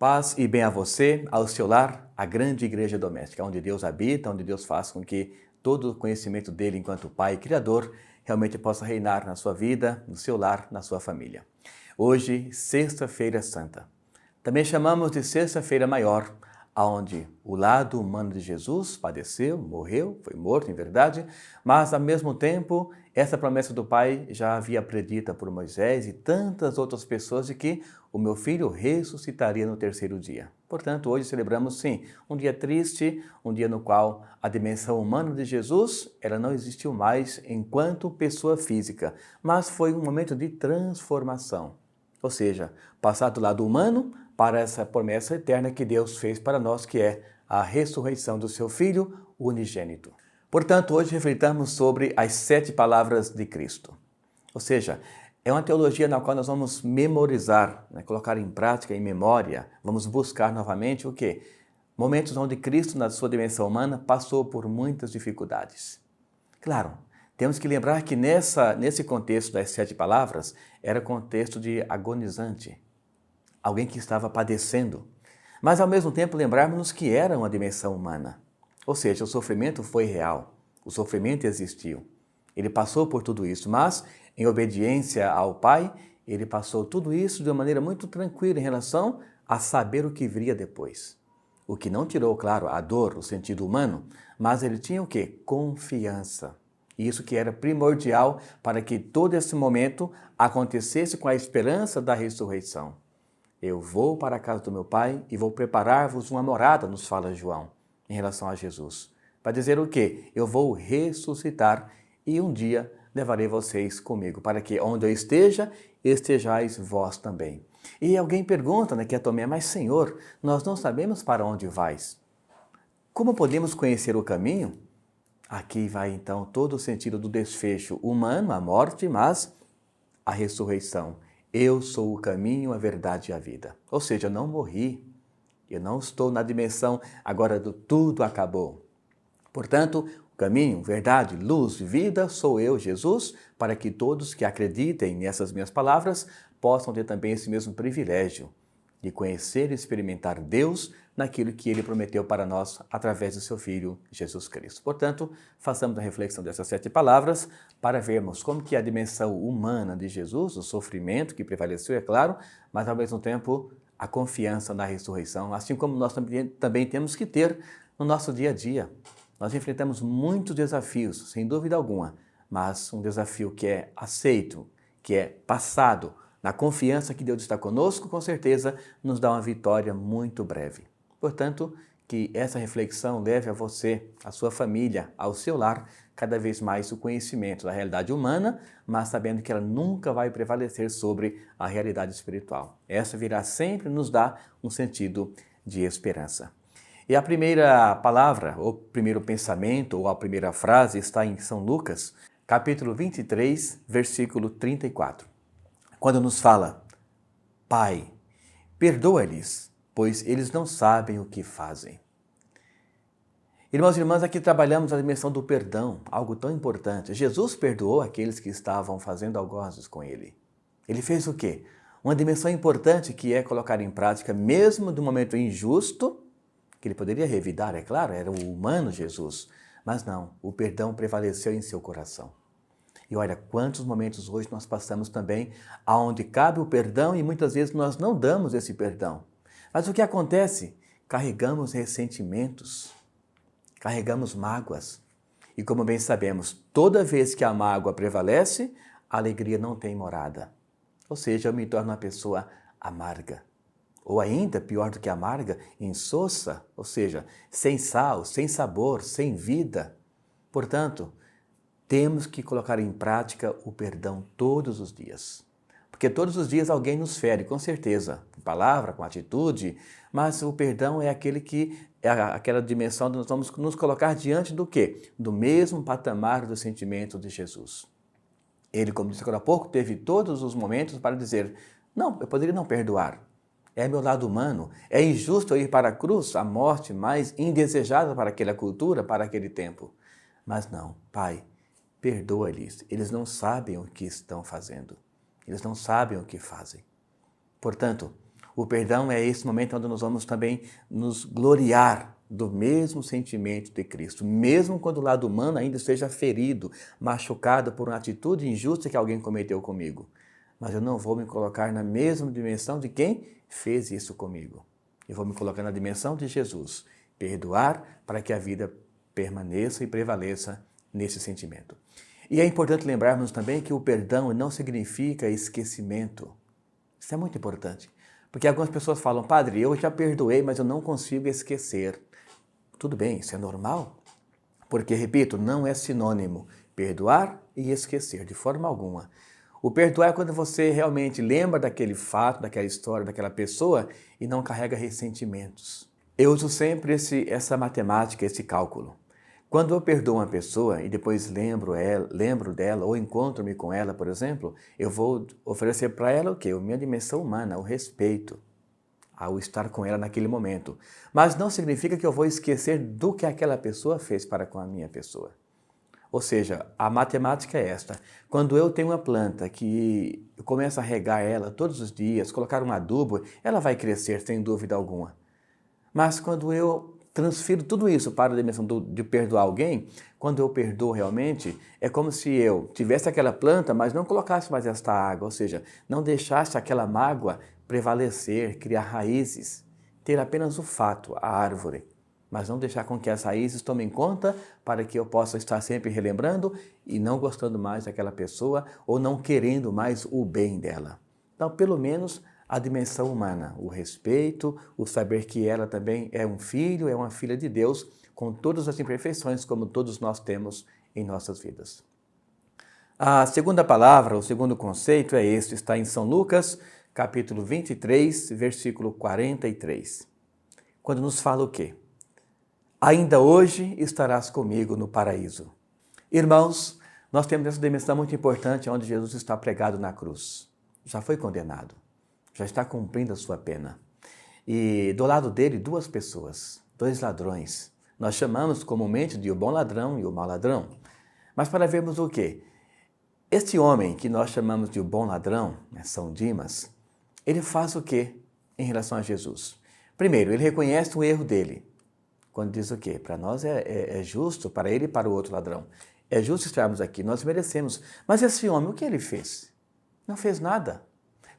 Paz e bem a você, ao seu lar, a grande igreja doméstica, onde Deus habita, onde Deus faz com que todo o conhecimento dele enquanto Pai e Criador realmente possa reinar na sua vida, no seu lar, na sua família. Hoje, Sexta-feira Santa. Também chamamos de Sexta-feira Maior, onde o lado humano de Jesus padeceu, morreu, foi morto em verdade, mas ao mesmo tempo essa promessa do Pai já havia predita por Moisés e tantas outras pessoas de que o meu filho ressuscitaria no terceiro dia. Portanto, hoje celebramos sim um dia triste, um dia no qual a dimensão humana de Jesus ela não existiu mais enquanto pessoa física, mas foi um momento de transformação. Ou seja, passar do lado humano para essa promessa eterna que Deus fez para nós, que é a ressurreição do seu Filho unigênito. Portanto, hoje refletamos sobre as 7 palavras de Cristo. Ou seja, é uma teologia na qual nós vamos memorizar, colocar em prática, em memória, vamos buscar novamente o quê? Momentos onde Cristo, na sua dimensão humana, passou por muitas dificuldades. Claro, temos que lembrar que nesse contexto das 7 palavras, era contexto de agonizante, alguém que estava padecendo, mas ao mesmo tempo lembrarmos que era uma dimensão humana. Ou seja, o sofrimento foi real, o sofrimento existiu. Ele passou por tudo isso, mas em obediência ao Pai, ele passou tudo isso de uma maneira muito tranquila em relação a saber o que viria depois. O que não tirou, claro, a dor, o sentido humano, mas ele tinha o quê? Confiança. Isso que era primordial para que todo esse momento acontecesse com a esperança da ressurreição. Eu vou para a casa do meu Pai e vou preparar-vos uma morada, nos fala João, em relação a Jesus. Para dizer o quê? Eu vou ressuscitar e um dia levarei vocês comigo, para que onde eu esteja, estejais vós também. E alguém pergunta, que é Tomé, mas Senhor, nós não sabemos para onde vais. Como podemos conhecer o caminho? Aqui vai então todo o sentido do desfecho humano, a morte, mas a ressurreição. Eu sou o caminho, a verdade e a vida. Ou seja, eu não morri, eu não estou na dimensão agora do tudo acabou. Portanto, o caminho, verdade, luz e vida sou eu, Jesus, para que todos que acreditem nessas minhas palavras possam ter também esse mesmo privilégio de conhecer e experimentar Deus naquilo que Ele prometeu para nós através do seu Filho, Jesus Cristo. Portanto, façamos a reflexão dessas 7 palavras para vermos como que a dimensão humana de Jesus, o sofrimento que prevaleceu, é claro, mas ao mesmo tempo a confiança na ressurreição, assim como nós também temos que ter no nosso dia a dia. Nós enfrentamos muitos desafios, sem dúvida alguma, mas um desafio que é aceito, que é passado, na confiança que Deus está conosco, com certeza nos dá uma vitória muito breve. Portanto, que essa reflexão leve a você, a sua família, ao seu lar, cada vez mais o conhecimento da realidade humana, mas sabendo que ela nunca vai prevalecer sobre a realidade espiritual. Essa virá sempre nos dar um sentido de esperança. E a primeira palavra, ou primeiro pensamento, ou a primeira frase está em São Lucas, capítulo 23, versículo 34. Quando nos fala, Pai, perdoa-lhes, pois eles não sabem o que fazem. Irmãos e irmãs, aqui trabalhamos a dimensão do perdão, algo tão importante. Jesus perdoou aqueles que estavam fazendo algozes com ele. Ele fez o quê? Uma dimensão importante que é colocar em prática, mesmo no momento injusto, que ele poderia revidar, é claro, era o humano Jesus, mas não, o perdão prevaleceu em seu coração. E olha, quantos momentos hoje nós passamos também aonde cabe o perdão e muitas vezes nós não damos esse perdão. Mas o que acontece? Carregamos ressentimentos, carregamos mágoas. E como bem sabemos, toda vez que a mágoa prevalece, a alegria não tem morada. Ou seja, eu me torno uma pessoa amarga. Ou ainda, pior do que amarga, insossa, ou seja, sem sal, sem sabor, sem vida. Portanto, temos que colocar em prática o perdão todos os dias. Porque todos os dias alguém nos fere, com certeza, com palavra, com atitude, mas o perdão é aquele que é aquela dimensão onde nós vamos nos colocar diante do quê? Do mesmo patamar do sentimento de Jesus. Ele, como disse agora há pouco, teve todos os momentos para dizer, não, eu poderia não perdoar. É meu lado humano, é injusto eu ir para a cruz, a morte mais indesejada para aquela cultura, para aquele tempo. Mas não, Pai, perdoa-lhes, eles não sabem o que estão fazendo, eles não sabem o que fazem. Portanto, O perdão é esse momento onde nós vamos também nos gloriar do mesmo sentimento de Cristo, mesmo quando o lado humano ainda esteja ferido, machucado por uma atitude injusta que alguém cometeu comigo. Mas eu não vou me colocar na mesma dimensão de quem fez isso comigo. Eu vou me colocar na dimensão de Jesus, perdoar para que a vida permaneça e prevaleça nesse sentimento. E é importante lembrarmos também que o perdão não significa esquecimento. Isso é muito importante, porque algumas pessoas falam, padre, eu já perdoei, mas eu não consigo esquecer. Tudo bem, isso é normal, porque, repito, não é sinônimo perdoar e esquecer, de forma alguma. O perdoar é quando você realmente lembra daquele fato, daquela história, daquela pessoa e não carrega ressentimentos. Eu uso sempre essa matemática, esse cálculo. Quando eu perdoo uma pessoa e depois lembro dela ou encontro-me com ela, por exemplo, eu vou oferecer para ela o quê? A minha dimensão humana, o respeito ao estar com ela naquele momento. Mas não significa que eu vou esquecer do que aquela pessoa fez para com a minha pessoa. Ou seja, a matemática é esta. Quando eu tenho uma planta que eu começo a regar ela todos os dias, colocar um adubo, ela vai crescer sem dúvida alguma. Mas quando eu transfiro tudo isso para a dimensão de perdoar alguém, quando eu perdoo realmente, é como se eu tivesse aquela planta, mas não colocasse mais esta água, ou seja, não deixasse aquela mágoa prevalecer, criar raízes, ter apenas o fato, a árvore, mas não deixar com que as raízes tomem conta para que eu possa estar sempre relembrando e não gostando mais daquela pessoa ou não querendo mais o bem dela. Então, pelo menos a dimensão humana, o respeito, o saber que ela também é um filho, é uma filha de Deus, com todas as imperfeições como todos nós temos em nossas vidas. A segunda palavra, o segundo conceito é este, está em São Lucas, capítulo 23, versículo 43. Quando nos fala o quê? Ainda hoje estarás comigo no paraíso. Irmãos, nós temos essa dimensão muito importante onde Jesus está pregado na cruz. Já foi condenado, já está cumprindo a sua pena. E do lado dele, duas pessoas, dois ladrões. Nós chamamos comumente de o bom ladrão e o mau ladrão. Mas para vermos o quê? Este homem que nós chamamos de o bom ladrão, São Dimas, ele faz o quê em relação a Jesus? Primeiro, ele reconhece o erro dele. Quando diz o quê? Para nós é justo, para ele e para o outro ladrão. É justo estarmos aqui, nós merecemos. Mas esse homem, o que ele fez? Não fez nada.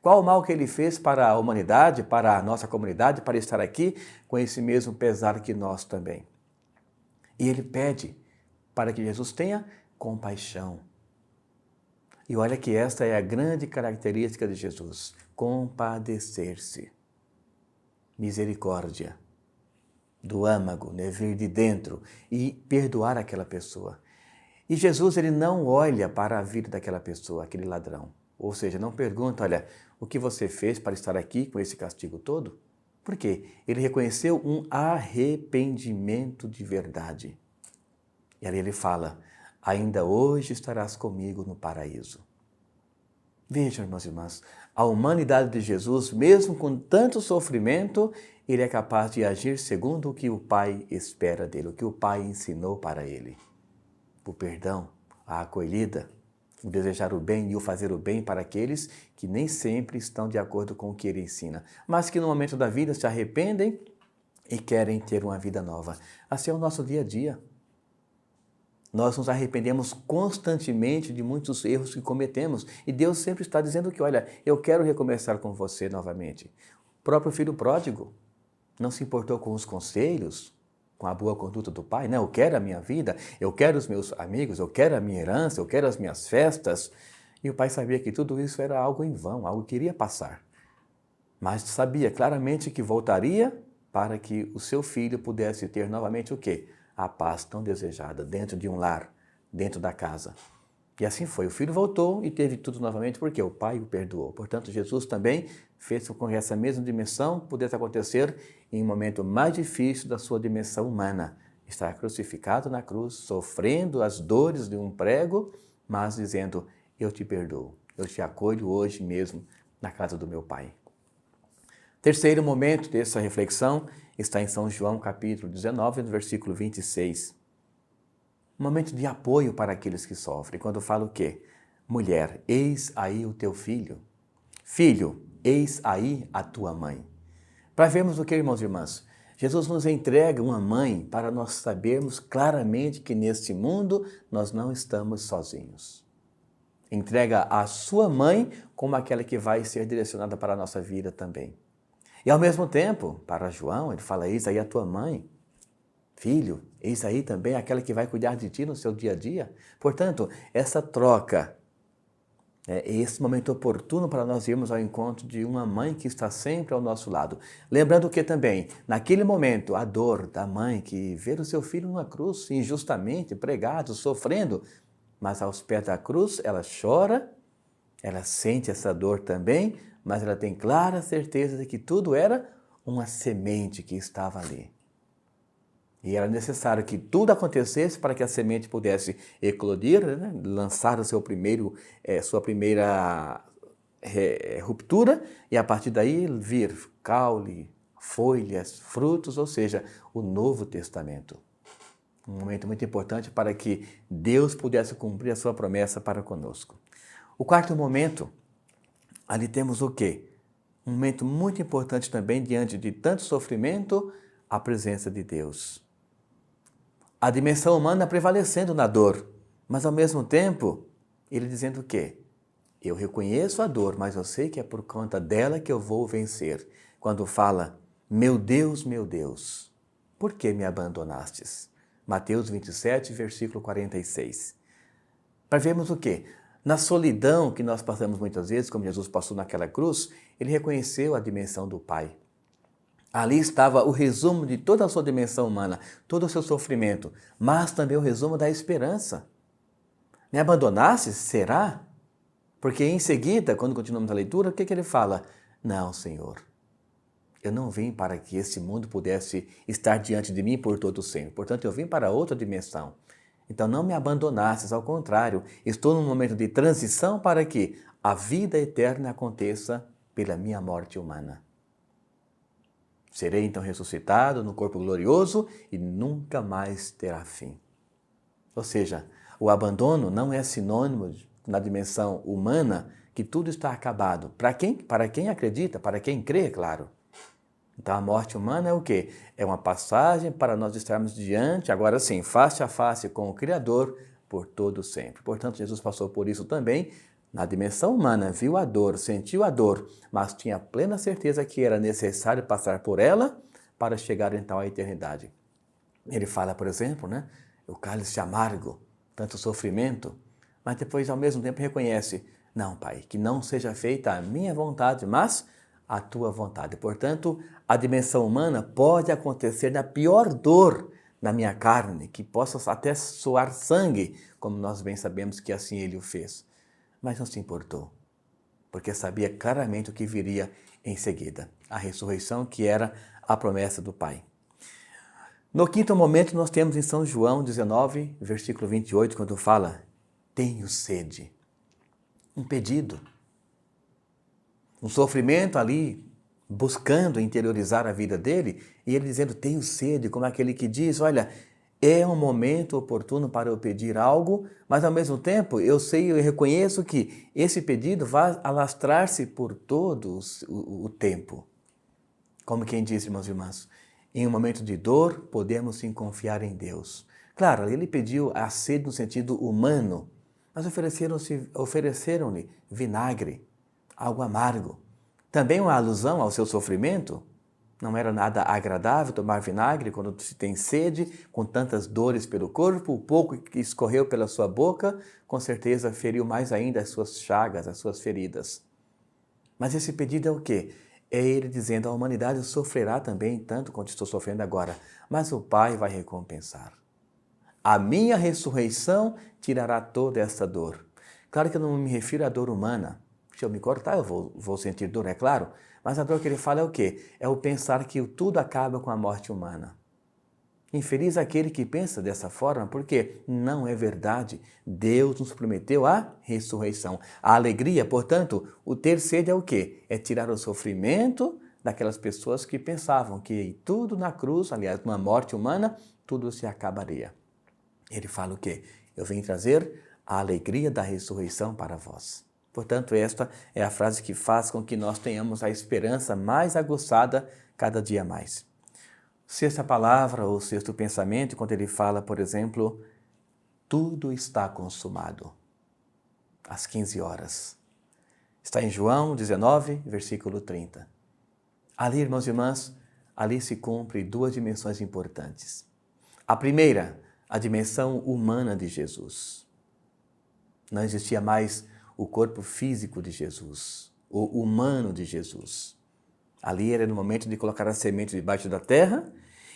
Qual o mal que ele fez para a humanidade, para a nossa comunidade, para estar aqui com esse mesmo pesar que nós também? E ele pede para que Jesus tenha compaixão. E olha que esta é a grande característica de Jesus, compadecer-se. Misericórdia, do âmago, vir de dentro e perdoar aquela pessoa. E Jesus, ele não olha para a vida daquela pessoa, aquele ladrão. Ou seja, não pergunta, olha, o que você fez para estar aqui com esse castigo todo? Por quê? Ele reconheceu um arrependimento de verdade. E ali ele fala, ainda hoje estarás comigo no paraíso. Vejam, irmãos e irmãs, a humanidade de Jesus, mesmo com tanto sofrimento, ele é capaz de agir segundo o que o Pai espera dele, o que o Pai ensinou para ele. O perdão, a acolhida, o desejar o bem e o fazer o bem para aqueles que nem sempre estão de acordo com o que ele ensina, mas que no momento da vida se arrependem e querem ter uma vida nova. Assim é o nosso dia a dia. Nós nos arrependemos constantemente de muitos erros que cometemos e Deus sempre está dizendo que, olha, eu quero recomeçar com você novamente. O próprio filho pródigo não se importou com os conselhos, com a boa conduta do pai. Não, eu quero a minha vida, eu quero os meus amigos, eu quero a minha herança, eu quero as minhas festas. E o pai sabia que tudo isso era algo em vão, algo que iria passar. Mas sabia claramente que voltaria para que o seu filho pudesse ter novamente o quê? A paz tão desejada dentro de um lar, dentro da casa. E assim foi. O filho voltou e teve tudo novamente porque o pai o perdoou. Portanto, Jesus também fez com que essa mesma dimensão pudesse acontecer em um momento mais difícil da sua dimensão humana. Estar crucificado na cruz, sofrendo as dores de um prego, mas dizendo, eu te perdoo, eu te acolho hoje mesmo na casa do meu pai. Terceiro momento dessa reflexão está em São João, capítulo 19, no versículo 26. Um momento de apoio para aqueles que sofrem. Quando fala o quê? Mulher, eis aí o teu filho. Filho, eis aí a tua mãe. Para vermos o que, irmãos e irmãs? Jesus nos entrega uma mãe para nós sabermos claramente que neste mundo nós não estamos sozinhos. Entrega a sua mãe como aquela que vai ser direcionada para a nossa vida também. E ao mesmo tempo, para João, ele fala, eis aí a tua mãe. Filho, eis aí também aquela que vai cuidar de ti no seu dia a dia. Portanto, essa troca é esse momento oportuno para nós irmos ao encontro de uma mãe que está sempre ao nosso lado. Lembrando que também, naquele momento, a dor da mãe que vê o seu filho numa cruz, injustamente pregado, sofrendo, mas aos pés da cruz ela chora, ela sente essa dor também, mas ela tem clara certeza de que tudo era uma semente que estava ali. E era necessário que tudo acontecesse para que a semente pudesse eclodir, né? Lançar o seu sua primeira ruptura e a partir daí vir caule, folhas, frutos, ou seja, o Novo Testamento. Um momento muito importante para que Deus pudesse cumprir a sua promessa para conosco. O quarto momento, ali temos o quê? Um momento muito importante também diante de tanto sofrimento, a presença de Deus. A dimensão humana prevalecendo na dor, mas ao mesmo tempo, ele dizendo o quê? Eu reconheço a dor, mas eu sei que é por conta dela que eu vou vencer. Quando fala, meu Deus, por que me abandonastes? Mateus 27, versículo 46. Para vermos o quê? Na solidão que nós passamos muitas vezes, como Jesus passou naquela cruz, ele reconheceu a dimensão do Pai. Ali estava o resumo de toda a sua dimensão humana, todo o seu sofrimento, mas também o resumo da esperança. Me abandonaste? Será? Porque em seguida, quando continuamos a leitura, o que ele fala? Não, Senhor, eu não vim para que esse mundo pudesse estar diante de mim por todo sempre. Portanto, eu vim para outra dimensão. Então, não me abandonastes, ao contrário, estou num momento de transição para que a vida eterna aconteça pela minha morte humana. Serei então ressuscitado no corpo glorioso e nunca mais terá fim. Ou seja, o abandono não é sinônimo na dimensão humana que tudo está acabado. Para quem? Para quem acredita, para quem crê, claro. Então a morte humana é o quê? É uma passagem para nós estarmos diante, agora sim, face a face com o Criador por todo sempre. Portanto, Jesus passou por isso também. Na dimensão humana, viu a dor, sentiu a dor, mas tinha plena certeza que era necessário passar por ela para chegar então à eternidade. Ele fala, por exemplo, né, o cálice amargo, tanto sofrimento, mas depois ao mesmo tempo reconhece, não, Pai, que não seja feita a minha vontade, mas a tua vontade. Portanto, a dimensão humana pode acontecer na pior dor na minha carne, que possa até soar sangue, como nós bem sabemos que assim ele o fez. Mas não se importou, porque sabia claramente o que viria em seguida, a ressurreição que era a promessa do Pai. No quinto momento nós temos em São João 19, versículo 28, quando fala, tenho sede. Um pedido, um sofrimento ali, buscando interiorizar a vida dele, e ele dizendo, tenho sede, como aquele que diz, olha, é um momento oportuno para eu pedir algo, mas ao mesmo tempo eu sei e reconheço que esse pedido vai alastrar-se por todo o tempo. Como quem diz, irmãos e irmãs, em um momento de dor podemos sim confiar em Deus. Claro, ele pediu a sede no sentido humano, mas ofereceram-lhe vinagre, algo amargo. Também uma alusão ao seu sofrimento. Não era nada agradável tomar vinagre quando se tem sede, com tantas dores pelo corpo, o pouco que escorreu pela sua boca, com certeza feriu mais ainda as suas chagas, as suas feridas. Mas esse pedido é o quê? É ele dizendo, a humanidade sofrerá também, tanto quanto estou sofrendo agora, mas o Pai vai recompensar. A minha ressurreição tirará toda essa dor. Claro que eu não me refiro à dor humana. Se eu me cortar, eu vou sentir dor, é claro. Mas a dor que ele fala é o quê? É o pensar que tudo acaba com a morte humana. Infeliz aquele que pensa dessa forma, porque não é verdade. Deus nos prometeu a ressurreição. A alegria, portanto, o ter sede é o quê? É tirar o sofrimento daquelas pessoas que pensavam que tudo na cruz, aliás, numa morte humana, tudo se acabaria. Ele fala o quê? Eu vim trazer a alegria da ressurreição para vós. Portanto, esta é a frase que faz com que nós tenhamos a esperança mais aguçada cada dia mais. Sexta palavra ou sexto pensamento, quando ele fala, por exemplo, tudo está consumado, às 15 horas. Está em João 19, versículo 30. Ali, irmãos e irmãs, ali se cumpre duas dimensões importantes. A primeira, a dimensão humana de Jesus. Não existia mais o corpo físico de Jesus, o humano de Jesus. Ali era no momento de colocar a semente debaixo da terra,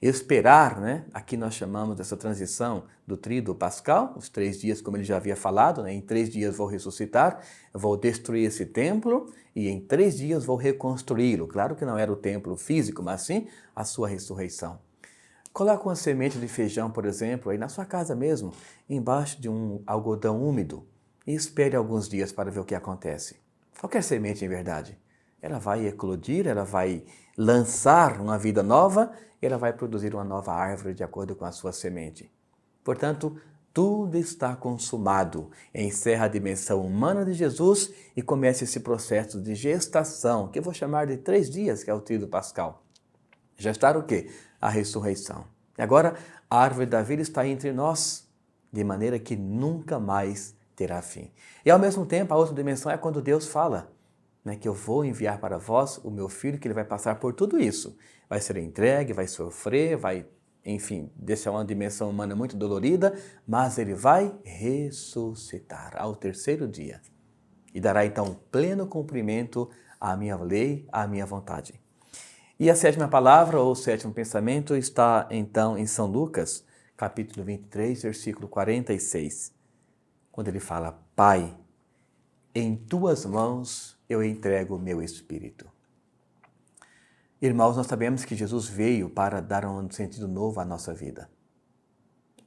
esperar, Aqui nós chamamos dessa transição do tríduo pascal, os 3 dias, como ele já havia falado, Em 3 dias vou ressuscitar, vou destruir esse templo e em 3 dias vou reconstruí-lo. Claro que não era o templo físico, mas sim a sua ressurreição. Coloque uma semente de feijão, por exemplo, aí na sua casa mesmo, embaixo de um algodão úmido e espere alguns dias para ver o que acontece. Qualquer semente, em verdade. Ela vai eclodir, ela vai lançar uma vida nova, ela vai produzir uma nova árvore de acordo com a sua semente. Portanto, tudo está consumado. Encerra a dimensão humana de Jesus e começa esse processo de gestação, que eu vou chamar de 3 dias, que é o tríduo pascal. Gestar o quê? A ressurreição. E agora, a árvore da vida está entre nós, de maneira que nunca mais terá fim. E ao mesmo tempo, a outra dimensão é quando Deus fala, que eu vou enviar para vós o meu filho, que ele vai passar por tudo isso. Vai ser entregue, vai sofrer, vai, enfim, deixar uma dimensão humana muito dolorida, mas ele vai ressuscitar ao 3º dia. E dará então pleno cumprimento à minha lei, à minha vontade. E a 7ª palavra, ou 7º pensamento, está então em São Lucas, capítulo 23, versículo 46, quando ele fala, Pai, em tuas mãos eu entrego o meu espírito. Irmãos, nós sabemos que Jesus veio para dar um sentido novo à nossa vida.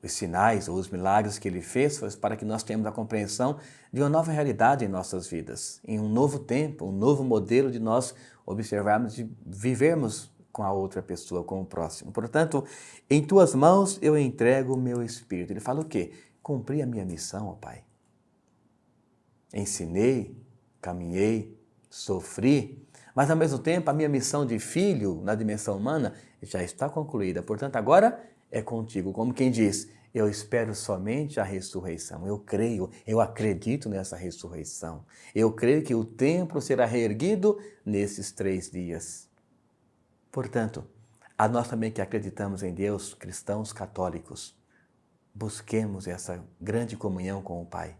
Os sinais ou os milagres que ele fez foi para que nós tenhamos a compreensão de uma nova realidade em nossas vidas, em um novo tempo, um novo modelo de nós observarmos, de vivermos com a outra pessoa, com o próximo. Portanto, em tuas mãos eu entrego o meu espírito. Ele fala o quê? Cumpri a minha missão, ó Pai. Ensinei, caminhei, sofri, mas ao mesmo tempo a minha missão de filho na dimensão humana já está concluída. Portanto, agora é contigo. Como quem diz, eu espero somente a ressurreição. Eu creio, eu acredito nessa ressurreição. Eu creio que o templo será reerguido nesses 3 dias. Portanto, a nós também que acreditamos em Deus, cristãos católicos, busquemos essa grande comunhão com o Pai.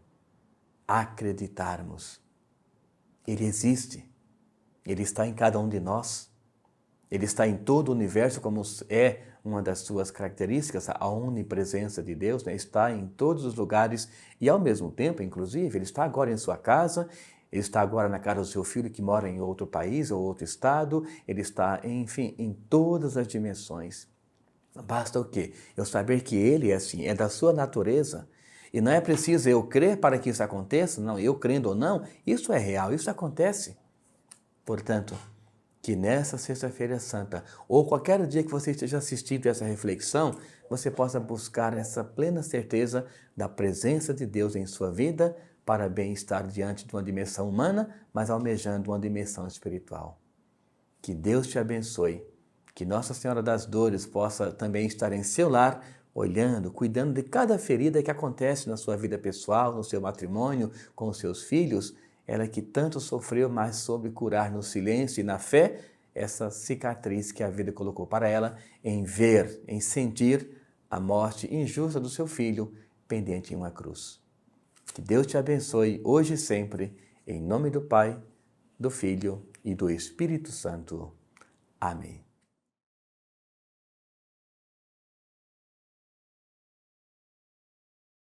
Acreditarmos. Ele existe. Ele está em cada um de nós. Ele está em todo o universo, como é uma das suas características, a onipresença de Deus, Está em todos os lugares e, ao mesmo tempo, inclusive, Ele está agora em sua casa, Ele está agora na casa do seu filho que mora em outro país ou outro estado, Ele está, enfim, em todas as dimensões. Basta o quê? Eu saber que Ele é assim, é da sua natureza. E não é preciso eu crer para que isso aconteça, não, eu crendo ou não, isso é real, isso acontece. Portanto, que nessa Sexta-feira Santa, ou qualquer dia que você esteja assistindo essa reflexão, você possa buscar essa plena certeza da presença de Deus em sua vida, para bem estar diante de uma dimensão humana, mas almejando uma dimensão espiritual. Que Deus te abençoe, que Nossa Senhora das Dores possa também estar em seu lar, olhando, cuidando de cada ferida que acontece na sua vida pessoal, no seu matrimônio, com os seus filhos, ela que tanto sofreu, mas soube curar no silêncio e na fé essa cicatriz que a vida colocou para ela em ver, em sentir a morte injusta do seu filho pendente em uma cruz. Que Deus te abençoe hoje e sempre, em nome do Pai, do Filho e do Espírito Santo. Amém.